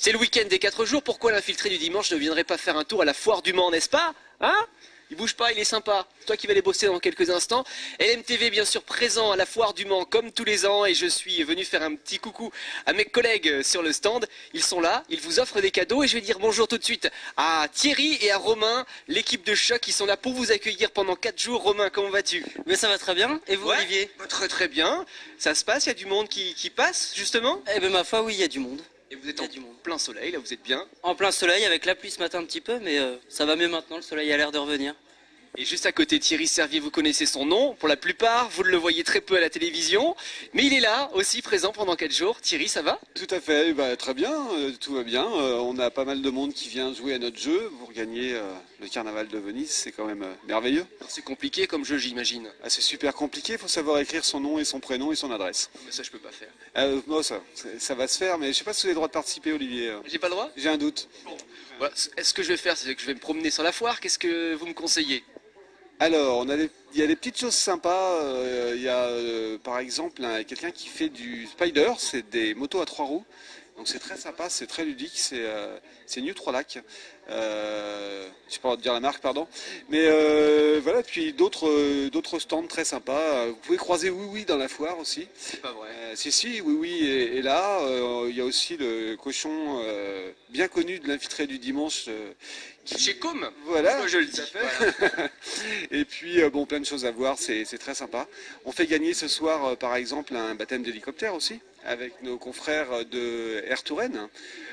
C'est le week-end des 4 jours, pourquoi l'infiltré du dimanche ne viendrait pas faire un tour à la foire du Mans, n'est-ce pas? Hein? Il bouge pas, il est sympa. C'est toi qui vas aller bosser dans quelques instants. LMTV bien sûr présent à la foire du Mans comme tous les ans et je suis venu faire un petit coucou à mes collègues sur le stand. Ils sont là, ils vous offrent des cadeaux et je vais dire bonjour tout de suite à Thierry et à Romain, l'équipe de choc qui sont là pour vous accueillir pendant 4 jours. Romain, comment vas-tu? Mais ça va très bien. Et vous, Ouais, Olivier? très très bien. Ça se passe, il y a du monde qui passe justement? Eh ben ma foi, oui, il y a du monde. Et vous êtes Il y en a du monde. plein soleil, là vous êtes bien. En plein soleil, avec la pluie ce matin un petit peu, mais ça va mieux maintenant, le soleil a l'air de revenir. Et juste à côté, Thierry Servier, vous connaissez son nom, pour la plupart, vous le voyez très peu à la télévision, mais il est là, aussi présent pendant 4 jours. Thierry, ça va? Tout à fait, très bien, tout va bien. On a pas mal de monde qui vient jouer à notre jeu pour gagner le carnaval de Venise, c'est quand même merveilleux. C'est compliqué comme jeu, j'imagine. Ah, c'est super compliqué, il faut savoir écrire son nom et son prénom et son adresse. Mais ça, je peux pas faire. Bon, ça va se faire, mais je sais pas si vous avez le droit de participer, Olivier. J'ai pas le droit? J'ai un doute. Voilà. Est-ce que je vais faire, c'est que je vais me promener sur la foire, qu'est-ce que vous me conseillez? Alors, il y a des petites choses sympas. Il y a par exemple quelqu'un qui fait du spider, c'est des motos à 3 roues. Donc c'est très sympa, c'est très ludique, c'est New 3 Lacs. Je sais pas dire la marque, pardon. Mais voilà, puis d'autres stands très sympas. Vous pouvez croiser Oui Oui dans la foire aussi. C'est pas vrai. Si, Oui Oui est là. Il y a aussi le cochon bien connu de l'infiltré du dimanche. Chez Com? Voilà, Moi, je le dis. Voilà. Et puis bon, plein de choses à voir, c'est très sympa. On fait gagner ce soir par exemple un baptême d'hélicoptère aussi, avec nos confrères de Air Touraine.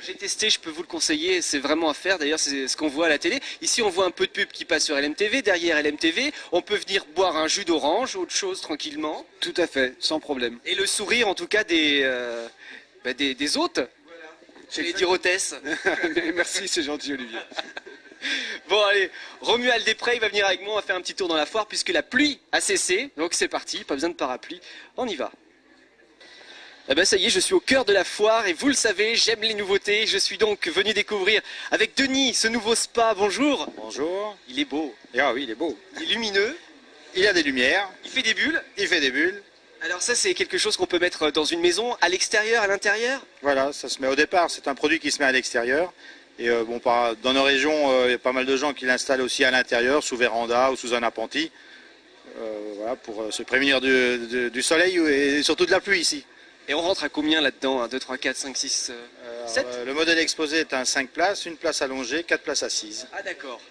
J'ai testé, je peux vous le conseiller, c'est vraiment à faire, d'ailleurs c'est ce qu'on voit à la télé. Ici on voit un peu de pub qui passe sur LMTV, derrière LMTV, on peut venir boire un jus d'orange, autre chose tranquillement. Tout à fait, sans problème. Et le sourire en tout cas des hôtes, j'allais dire hôtesses. Merci, c'est gentil Olivier. Bon allez, Romuald Després il va venir avec moi, on va faire un petit tour dans la foire puisque la pluie a cessé, donc c'est parti, pas besoin de parapluie, on y va. Eh ben ça y est, je suis au cœur de la foire et vous le savez, j'aime les nouveautés. Je suis donc venu découvrir avec Denis ce nouveau spa. Bonjour. Bonjour. Il est beau. Ah oui, il est beau. Il est lumineux. Il y a des lumières. Il fait des bulles. Il fait des bulles. Alors ça c'est quelque chose qu'on peut mettre dans une maison, à l'extérieur, à l'intérieur? Voilà, ça se met au départ. C'est un produit qui se met à l'extérieur. Et dans nos régions, il y a pas mal de gens qui l'installent aussi à l'intérieur, sous véranda ou sous un appentis. Voilà, pour se prémunir du soleil et surtout de la pluie ici. Et on rentre à combien là-dedans? 1, 2, 3, 4, 5, 6, 7? Le modèle exposé est un 5 places, une place allongée, 4 places assises. Ah d'accord.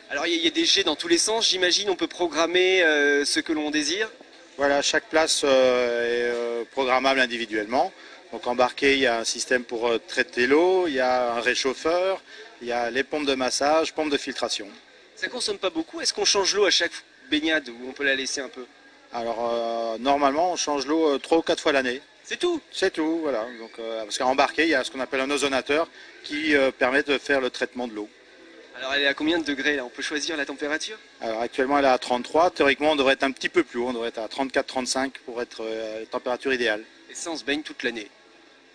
Alors il y a des jets dans tous les sens, j'imagine, on peut programmer ce que l'on désire. Voilà, chaque place est programmable individuellement. Donc embarqué, il y a un système pour traiter l'eau, il y a un réchauffeur, il y a les pompes de massage, pompes de filtration. Ça consomme pas beaucoup? Est-ce qu'on change l'eau à chaque baignade ou on peut la laisser un peu? Alors normalement, on change l'eau 3 ou 4 fois l'année. C'est tout? C'est tout, voilà. Donc, parce qu'à embarquer, il y a ce qu'on appelle un ozonateur qui permet de faire le traitement de l'eau. Alors elle est à combien de degrés là? On peut choisir la température? Alors actuellement, elle est à 33. Théoriquement, on devrait être un petit peu plus haut. On devrait être à 34-35 pour être la température idéale. Et ça, on se baigne toute l'année.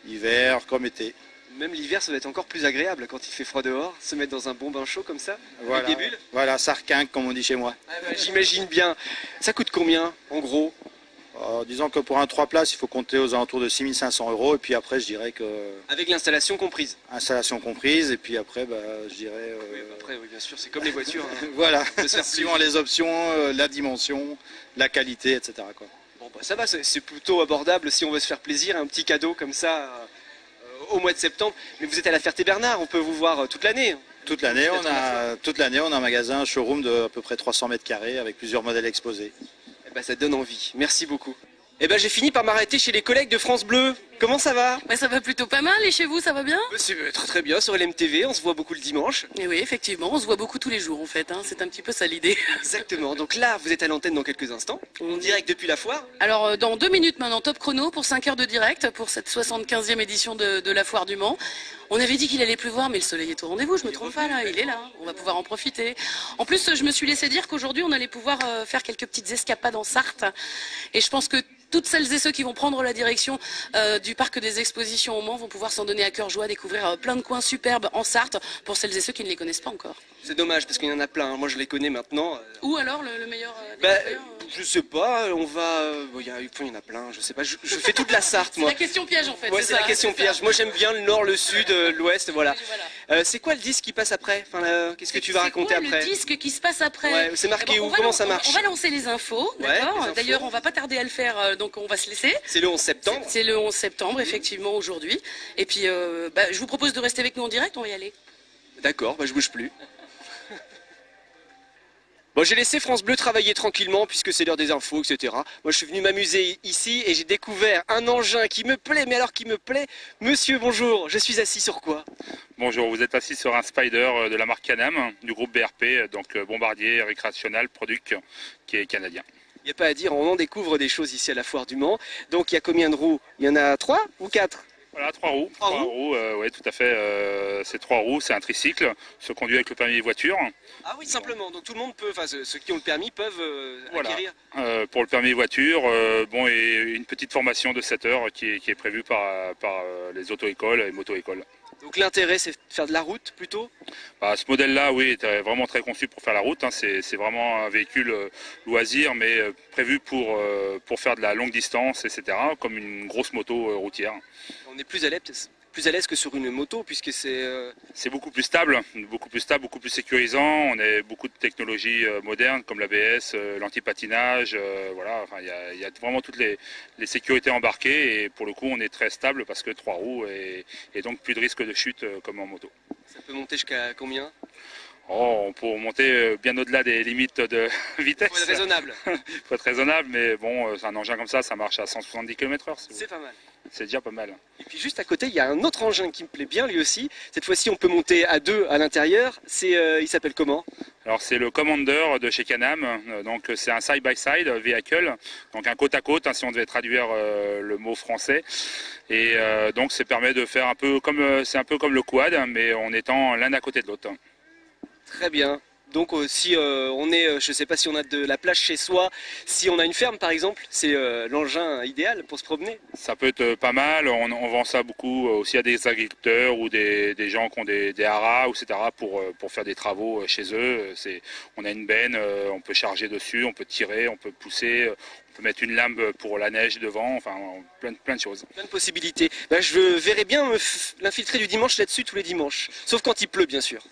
Hiver comme été. Même l'hiver, ça va être encore plus agréable quand il fait froid dehors, se mettre dans un bon bain chaud comme ça, Voilà, avec des bulles. voilà, ça requinque comme on dit chez moi. Ah bah, j'imagine bien. Ça coûte combien, en gros? Disons que pour un 3 places, il faut compter aux alentours de 6 500 €. Et puis après, je dirais que... Avec l'installation comprise. Installation comprise. Et puis après, je dirais... Oui, après, oui, bien sûr, c'est comme les voitures. Hein. Voilà, De se faire suivant les options, la dimension, la qualité, etc. quoi. Bon, bah, ça va, c'est plutôt abordable si on veut se faire plaisir. Un petit cadeau comme ça au mois de septembre. Mais vous êtes à la Ferté-Bernard, on peut vous voir toute l'année. Toute l'année, on a un magasin, un showroom de à peu près 300 mètres carrés avec plusieurs modèles exposés. Eh ben, ça donne envie. Merci beaucoup. Eh ben, j'ai fini par m'arrêter chez les collègues de France Bleu. Comment ça va? Bah, ça va plutôt pas mal, et chez vous, ça va bien? C'est très très bien sur LMTV, on se voit beaucoup le dimanche. Et oui, effectivement, on se voit beaucoup tous les jours en fait, hein. C'est un petit peu ça l'idée. Exactement, donc là vous êtes à l'antenne dans quelques instants, en direct depuis la foire. Alors dans 2 minutes maintenant, top chrono pour 5 heures de direct pour cette 75e édition de la foire du Mans. On avait dit qu'il allait pleuvoir, mais le soleil est au rendez-vous, je me trompe pas là, il est là, on va pouvoir en profiter. En plus, je me suis laissé dire qu'aujourd'hui on allait pouvoir faire quelques petites escapades en Sarthe, et je pense que toutes celles et ceux qui vont prendre la direction du parc des expositions au Mans vont pouvoir s'en donner à cœur joie, découvrir plein de coins superbes en Sarthe pour celles et ceux qui ne les connaissent pas encore. C'est dommage parce qu'il y en a plein, moi je les connais maintenant. Ou alors le meilleur des Bah, meilleurs, Je sais pas, on va... il y en a plein, je sais pas. Je fais toute la Sarthe, C'est moi. la question piège en fait. Ouais, c'est la question piège. Moi, j'aime bien le nord, le sud, l'ouest, voilà. C'est quoi le disque qui passe après? Enfin, qu'est-ce que tu vas raconter C'est quoi après? le disque qui se passe après? Ouais, c'est marqué où? Comment ça marche? On va lancer les infos, Ouais, d'accord? les infos. D'ailleurs, on va pas tarder à le faire, donc on va se laisser. C'est le 11 septembre. C'est le 11 septembre, effectivement, aujourd'hui. Et puis, je vous propose de rester avec nous en direct, on va y aller. D'accord, je bouge plus. Bon, j'ai laissé France Bleu travailler tranquillement puisque c'est l'heure des infos, etc. Moi, je suis venu m'amuser ici et j'ai découvert un engin qui me plaît, mais alors qui me plaît. Monsieur, bonjour, je suis assis sur quoi? Bonjour, vous êtes assis sur un Spider de la marque Can-Am, du groupe BRP, donc Bombardier Recreational Product, qui est canadien. Il n'y a pas à dire, on en découvre des choses ici à la foire du Mans. Donc, il y a combien de roues? Il y en a 3 ou 4? Voilà, 3 roues. 3 roues, oui, tout à fait. C'est 3 roues, c'est un tricycle, se conduit avec le permis voiture. Ah oui, simplement. Donc tout le monde peut, enfin ceux qui ont le permis peuvent acquérir. Pour le permis voiture, et une petite formation de 7 heures qui est prévue par les auto-écoles et moto-écoles. Donc l'intérêt, c'est de faire de la route plutôt? Ce modèle-là, oui, est vraiment très conçu pour faire la route. C'est vraiment un véhicule loisir, mais prévu pour faire de la longue distance, etc., comme une grosse moto routière. On est plus à l'aise que sur une moto, puisque c'est... C'est beaucoup plus stable, beaucoup plus sécurisant. On a beaucoup de technologies modernes comme l'ABS, l'antipatinage. Voilà, enfin, il y a vraiment toutes les sécurités embarquées. Et pour le coup, on est très stable parce que 3 roues et donc plus de risque de chute comme en moto. Ça peut monter jusqu'à combien? On peut monter bien au-delà des limites de vitesse. Il faut être raisonnable. Faut être raisonnable, mais bon, un engin comme ça marche à 170 km/h. C'est pas mal. C'est déjà pas mal. Et puis juste à côté, il y a un autre engin qui me plaît bien lui aussi. Cette fois-ci, on peut monter à 2 à l'intérieur. Il s'appelle comment? Alors c'est le Commander de chez Can-Am. Donc c'est un side-by-side vehicle, donc un côte à côte, si on devait traduire le mot français. Et donc ça permet de faire un peu comme le quad, mais en étant l'un à côté de l'autre. Très bien. Donc si on est, je ne sais pas si on a de la place chez soi, si on a une ferme par exemple, c'est l'engin idéal pour se promener. Ça peut être pas mal, on vend ça beaucoup aussi à des agriculteurs ou des gens qui ont des haras, etc. pour faire des travaux chez eux. On a une benne, on peut charger dessus, on peut tirer, on peut pousser, on peut mettre une lame pour la neige devant, enfin plein de choses. Plein de possibilités. Je verrais bien l'infiltrer du dimanche là-dessus tous les dimanches, sauf quand il pleut bien sûr.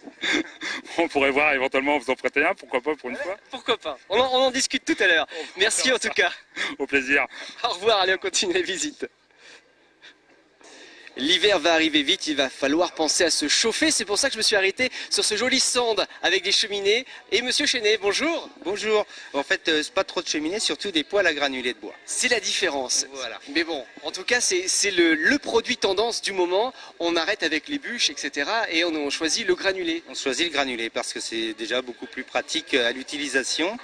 On pourrait voir éventuellement vous en prêter un, pourquoi pas pour une fois. Pourquoi pas, on en discute tout à l'heure. Merci en tout cas. Au plaisir. Au revoir, allez on continue la visite. L'hiver va arriver vite, il va falloir penser à se chauffer. C'est pour ça que je me suis arrêté sur ce joli stand avec des cheminées. Et monsieur Chenet, bonjour. Bonjour. En fait, c'est pas trop de cheminées, surtout des poêles à granulés de bois. C'est la différence. Voilà. Mais bon, en tout cas, c'est le produit tendance du moment. On arrête avec les bûches, etc. Et on choisit le granulé. On choisit le granulé parce que c'est déjà beaucoup plus pratique à l'utilisation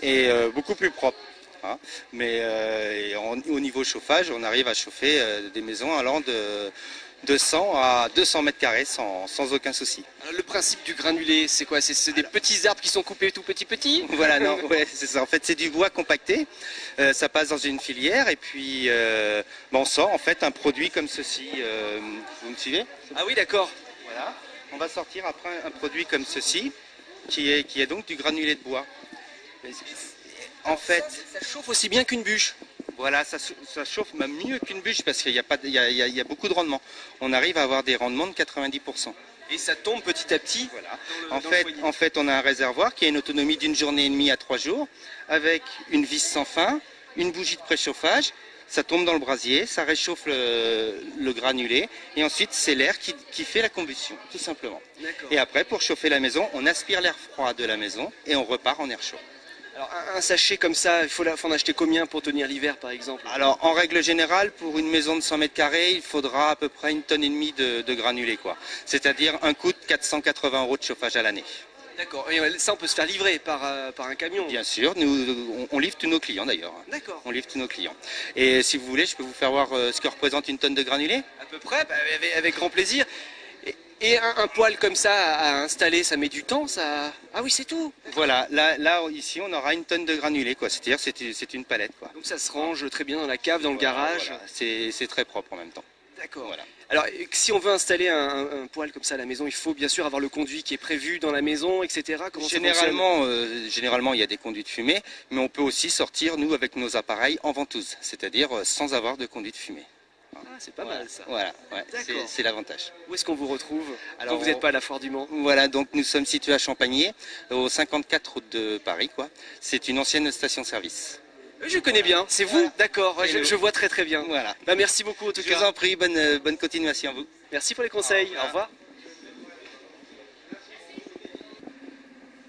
et beaucoup plus propre. Hein. Mais au niveau chauffage, on arrive à chauffer des maisons allant de 100 à 200 mètres carrés sans aucun souci. Alors, le principe du granulé, c'est quoi? C'est des petits arbres qui sont coupés tout petits? Voilà, non, ouais, c'est ça. En fait, c'est du bois compacté. Ça passe dans une filière et puis on sort en fait un produit comme ceci. Vous me suivez? Ah oui, d'accord. Voilà. On va sortir après un produit comme ceci, qui est donc du granulé de bois. En fait, ça chauffe aussi bien qu'une bûche. Voilà, ça chauffe même mieux qu'une bûche parce qu'il y a beaucoup de rendement. On arrive à avoir des rendements de 90%. Et ça tombe petit à petit. Voilà. En fait, on a un réservoir qui a une autonomie d'une journée et demie à 3 jours, avec une vis sans fin, une bougie de préchauffage. Ça tombe dans le brasier, ça réchauffe le granulé, et ensuite c'est l'air qui fait la combustion, tout simplement. Et après, pour chauffer la maison, on aspire l'air froid de la maison et on repart en air chaud. Alors un sachet comme ça, il faut en acheter combien pour tenir l'hiver par exemple? Alors en règle générale, pour une maison de 100 mètres carrés, il faudra à peu près 1,5 tonne de granulés, quoi. C'est-à-dire un coût de 480 € de chauffage à l'année. D'accord, et ça on peut se faire livrer par un camion? Bien sûr, nous on livre tous nos clients d'ailleurs. D'accord. On livre tous nos clients. Et si vous voulez, je peux vous faire voir ce que représente une tonne de granulés? À peu près, avec grand plaisir. Et un poêle comme ça à installer, ça met du temps, ça... Ah oui, c'est tout. Voilà, là ici on aura 1 tonne de granulés, quoi. C'est-à-dire c'est une palette, quoi. Donc ça se range très bien dans la cave, dans le garage. Voilà. C'est très propre en même temps. D'accord. Voilà. Alors, si on veut installer un poêle comme ça à la maison, il faut bien sûr avoir le conduit qui est prévu dans la maison, etc. Comment ça fonctionne ? Généralement, il y a des conduits de fumée, mais on peut aussi sortir, nous, avec nos appareils en ventouse, c'est-à-dire sans avoir de conduit de fumée. Ah, c'est pas mal ça. Voilà, ouais, D'accord. c'est l'avantage. Où est-ce qu'on vous retrouve Alors, quand vous n'êtes pas à la Foire du Mans? Voilà, donc nous sommes situés à Champagné, au 54 route de Paris, quoi. C'est une ancienne station-service. Je connais bien, c'est vous? Voilà. D'accord, C'est nous. je vois très très bien. Voilà. Bah, merci beaucoup en tout Je vous cas. en prie, bonne continuation à vous. Merci pour les conseils, au revoir.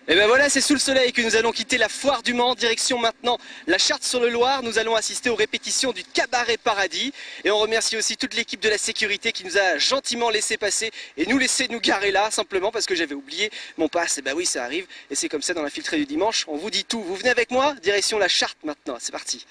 Et ben voilà, c'est sous le soleil que nous allons quitter la Foire du Mans, direction maintenant la Charte-sur-le-Loir. Nous allons assister aux répétitions du Cabaret Paradis. Et on remercie aussi toute l'équipe de la sécurité qui nous a gentiment laissé passer et nous laisser nous garer là, simplement parce que j'avais oublié mon pass. Et ben oui, ça arrive, et c'est comme ça dans l'infiltré du dimanche. On vous dit tout, vous venez avec moi, direction la Charte maintenant, c'est parti.